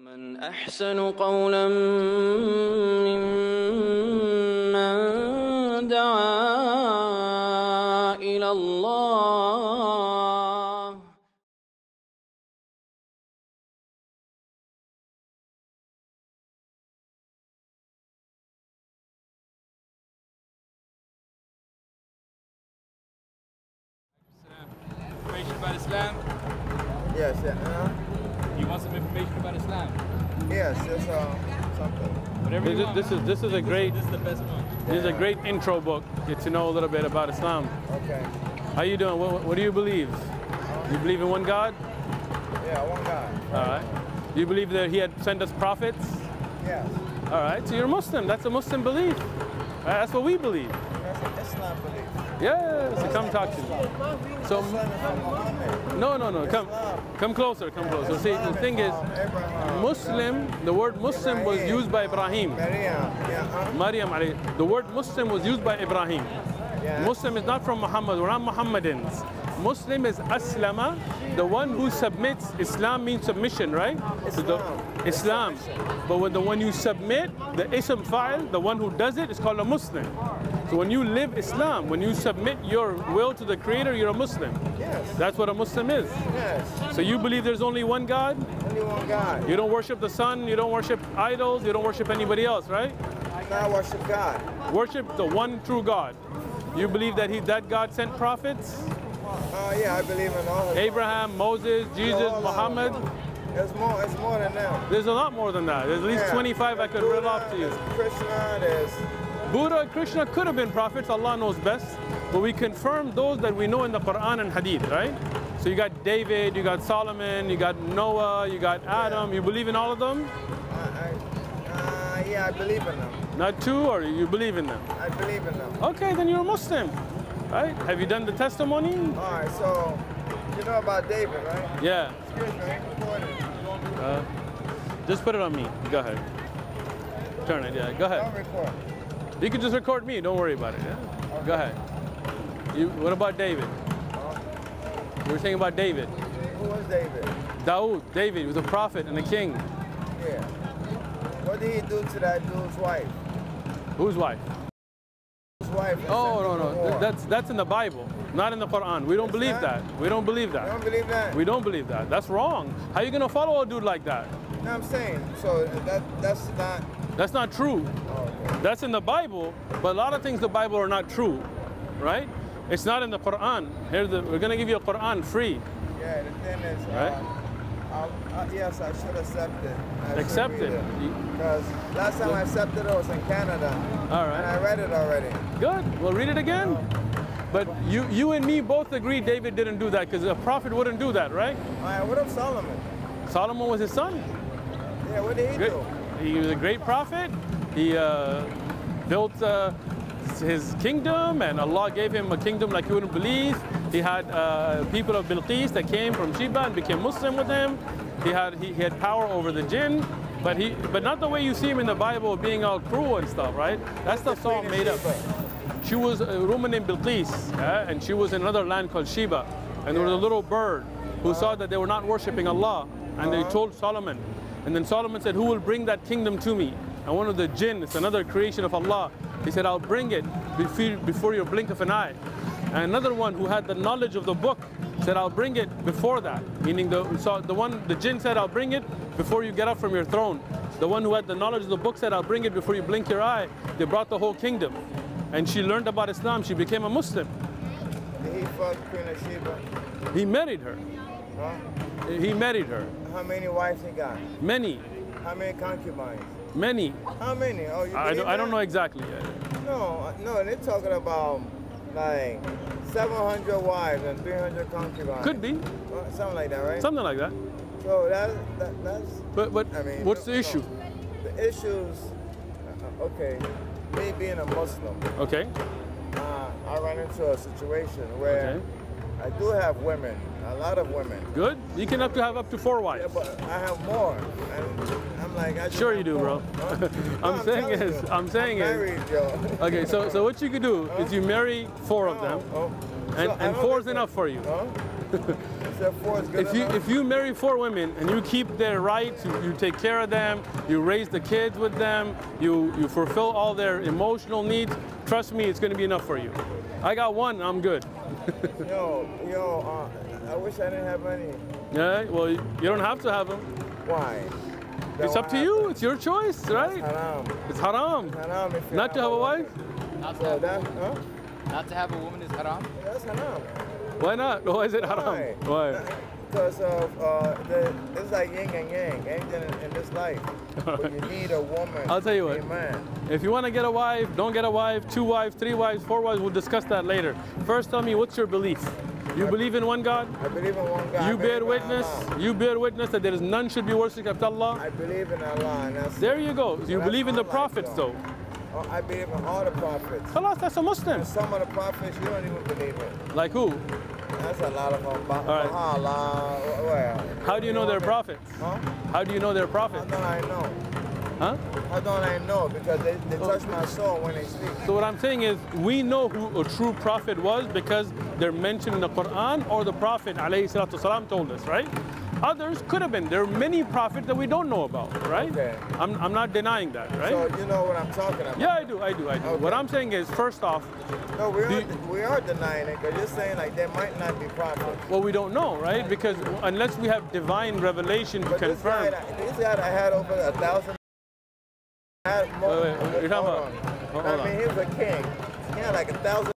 ومن أحسن قولا ممن دعا إلى الله Information about Islam? Yes, yeah. You want some information about Islam? Yes, there's something. Whatever you want. This is a great. This is the best one. This is a great intro book. Get to know a little bit about Islam. Okay. How you doing? What do you believe? You believe in one God? Yeah, one God. All right. Do you believe that He had sent us prophets? Yes. All right. So you're Muslim. That's a Muslim belief. That's what we believe. That's an Islam belief. Yes. So come talk to me. So Islam is from Muhammad. no. Come closer. Come closer. See, the thing is, Muslim. The word Muslim was used by Ibrahim. Maryam. The word Muslim was used by Ibrahim. Yeah. Muslim is not from Muhammad. We're not Muhammadans. Muslim is Aslama, the one who submits. Islam means submission, right? Islam. But when you submit, the ism fa'il, the one who does it, is called a Muslim. So when you live Islam, when you submit your will to the Creator, you're a Muslim. Yes. That's what a Muslim is. Yes. So you believe there's only one God? Only one God. You don't worship the sun, you don't worship idols, you don't worship anybody else, right? I worship God. Worship the one true God. You believe that that God sent prophets? Yeah, I believe in all of them. Abraham, Moses, Jesus, Muhammad. It's more than them. There's a lot more than that. There's at least 25 I could reel off to you. Krishna, there's Buddha, Krishna could have been prophets, Allah knows best. But we confirm those that we know in the Quran and Hadith, right? So you got David, you got Solomon, you got Noah, you got Adam. You believe in all of them? Yeah, I believe in them. Not two, or you believe in them? I believe in them. Okay, then you're a Muslim, right? Have you done the testimony? All right, so you know about David, right? Yeah. Excuse me, recording. Just put it on me. Go ahead. Turn it, yeah. Go ahead. Don't record. You can just record me. Don't worry about it. Yeah? Okay. Go ahead. What about David? You were saying about David. Who was David? David, he was a prophet and a king. Yeah. What did he do to that dude's wife? Whose wife? His wife. Oh, no. That's in the Bible, not in the Quran. We don't believe that. We don't believe that. You don't believe that? We don't believe that. That's wrong. How are you going to follow a dude like that? No, I'm saying, so that's not... That's not true. Oh, okay. That's in the Bible, but a lot of things in the Bible are not true, right? It's not in the Quran. We're going to give you a Quran free. Yeah, the thing is, right? yes, I should accept it. Accept it. Because last time I accepted it was in Canada. All right. And I read it already. Good. Well, read it again. But you and me both agree David didn't do that because a prophet wouldn't do that, right? All right, what of Solomon? Solomon was his son. Yeah, what did he do? He was a great prophet. He built his kingdom, and Allah gave him a kingdom like you wouldn't believe. He had people of Bilqis that came from Sheba and became Muslim with him. He had power over the jinn, but not the way you see him in the Bible, being all cruel and stuff, right? That stuff's all made up. She was a woman named Bilqis, and she was in another land called Sheba, and there was a little bird who saw that they were not worshiping Allah, and they told Solomon. And then Solomon said, who will bring that kingdom to me? And one of the jinn, it's another creation of Allah, he said, I'll bring it before your blink of an eye. And another one who had the knowledge of the book said, I'll bring it before that. Meaning the jinn said, I'll bring it before you get up from your throne. The one who had the knowledge of the book said, I'll bring it before you blink your eye. They brought the whole kingdom. And she learned about Islam. She became a Muslim. Did he fuck Queen of Sheba? He married her. Huh? He married her. How many wives he got? Many. How many concubines? Many. How many? Oh, you I don't know exactly yet. No, they're talking about like 700 wives and 300 concubines. Could be. Something like that, right? Something like that. So that's. But I mean, what's the issue? The issues. Okay, me being a Muslim. Okay. I run into a situation where I do have women, a lot of women. Good. You can have up to 4 wives. Yeah, but I have more. I'm like, I sure you do, more. bro. No, I'm saying married, Joe. Okay, so what you could do is you marry 4 of them, and 4 is enough for you. said 4 is good enough? If you marry 4 women and you keep their rights, you take care of them, you raise the kids with them, you fulfill all their emotional needs, trust me, it's going to be enough for you. I got 1, I'm good. I wish I didn't have any. Yeah, well, you don't have to have them. Why? It's up to you. It's your choice, right? Haram. It's haram. Haram if Not to have a wife? Not So that, huh? Not to have a woman is haram. That's haram. Why not? Why is it haram? Why? Because of it's like yin and yang, anything in this life. But you need a woman. I'll tell you what. A man. If you want to get a wife, don't get a wife. 2 wives, 3 wives, 4 wives. We'll discuss that later. First, tell me, what's your belief? You believe in one God? I believe in one God. You bear witness. You bear witness that there is none should be worshipped except Allah. I believe in Allah, and that's. There you go. You That's believe in the all I prophets, know. though. Oh, I believe in all the prophets. Khalas, that's a Muslim. And some of the prophets you don't even believe in. Like who? That's a lot of them. right. Well, How do you know they're prophets? Huh? How do you know they're How prophets? don't I know? Huh? How don't I know? Because they touch my soul when they speak. So what I'm saying is, we know who a true prophet was because they're mentioned in the Quran or the Prophet ﷺ told us, right? Others could have been. There are many prophets that we don't know about, right? Okay. I'm not denying that, right? So you know what I'm talking about? Yeah, I do. Okay. What I'm saying is, first off, No, we are denying it because you're saying like there might not be prophets. well, we don't know, right? Because unless we have divine revelation to But this guy, confirm. that had over 1,000. Had more. Wait, you're talking about- hold I mean, he was a king. He had like 1,000.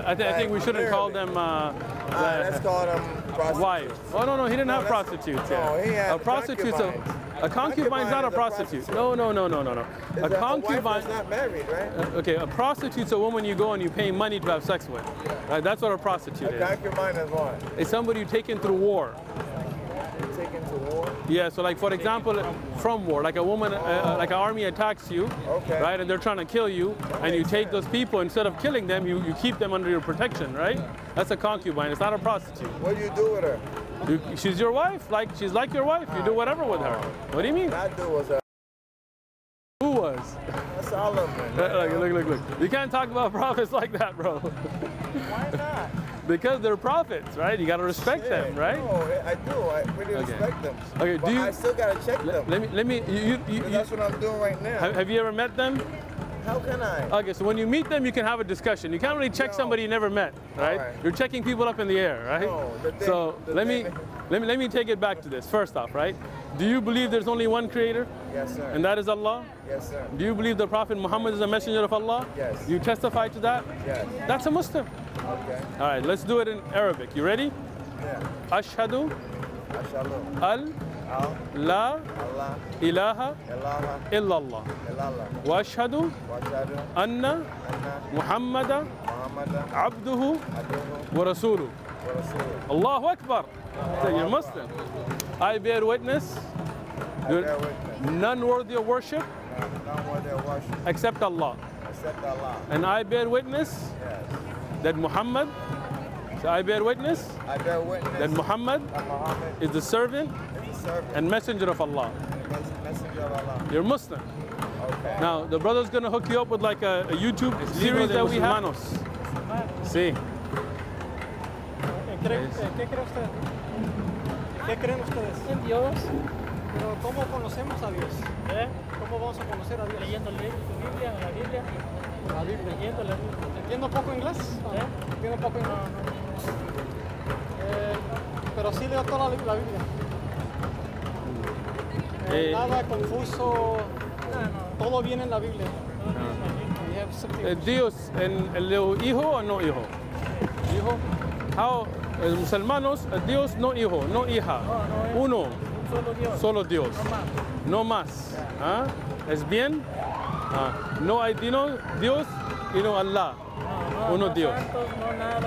I think we shouldn't call them Let's call them prostitutes. wives. Oh no, he didn't have that's- prostitutes. no, Yeah. he had A prostitute's concubines. a concubine's not a Concubine is a prostitute. prostitute. No. Is A that concubine. A wife that's not married, right? Okay, a prostitute's a woman you go and you pay money to have sex with. Right? That's what a prostitute A is. concubine is what? It's somebody you taken through war. Taken to war. Yeah, so like for example, from war, like a woman, like an army attacks you, Okay. right, and they're trying to kill you, and you take those people, instead of killing them, you keep them under your protection, right? That's a concubine, it's not a prostitute. What do you do with her? She's your wife, she's like your wife, you do whatever with her. What do you mean? That dude was a. Who was? That's Solomon. Look. You can't talk about prophets like that, bro. Why not? Because they're prophets, right? You gotta respect them, right? No, I do. I really Okay. respect them. Okay, But do you- I still gotta check them. Let me, That's what I'm doing right now. have you ever met them? How can I? Okay, so when you meet them, you can have a discussion. You can't really check No. somebody you never met, right? Alright. You're checking people up in the air, right? No, the thing- so the let me thing- let me take it back to this. First off, right? Do you believe there's only one creator, Yes, sir. and that is Allah? Yes, sir. Do you believe the Prophet Muhammad is a messenger of Allah? Yes. You testify to that? Yes. That's a Muslim. Okay. All right, let's do it in Arabic. You ready? Yeah. Ashhadu Ashalom. al Al. la Allah. ilaha Ilaha. illallah Illallah. wa ashhadu Washadu. anna Anna. Muhammadan Muhammadan. abduhu Aduhu. wa rasuluh. Wa Rasuluh. Allahu Akbar. So you're Muslim. I bear witness, I bear witness. none worthy of worship None worthy of worship except Allah. except Allah. And I bear witness Yes. that Muhammad, so I bear witness I bear witness that Muhammad that Muhammad is the servant is the servant and messenger of Allah. and messenger of Allah. You're Muslim. Okay. Now, the brother's gonna hook you up with like a YouTube series that we have. Sí. ¿Qué cree usted? ¿Qué creen ustedes? En Dios. Pero ¿cómo conocemos a Dios? ¿Cómo vamos a conocer a Dios? Leyendo la Biblia. La Biblia. Leyendo la Biblia. ¿Entiendo poco inglés? ¿Entiendo poco inglés? Pero sí leo toda la Biblia. Nada confuso. Todo viene en la Biblia. We have something. Dios, ¿el hijo o no hijo? Hijo. How, musulmanos, Dios no hijo, no hija. Uno. Solo Dios. No más. ¿Ah? ¿Es bien? Ah. No hay Dios y no Allah. Uno Dios.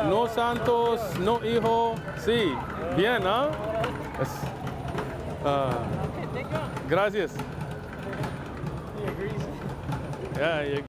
No santos, no hijo. Sí. Bien, ¿ah? Gracias. Yeah,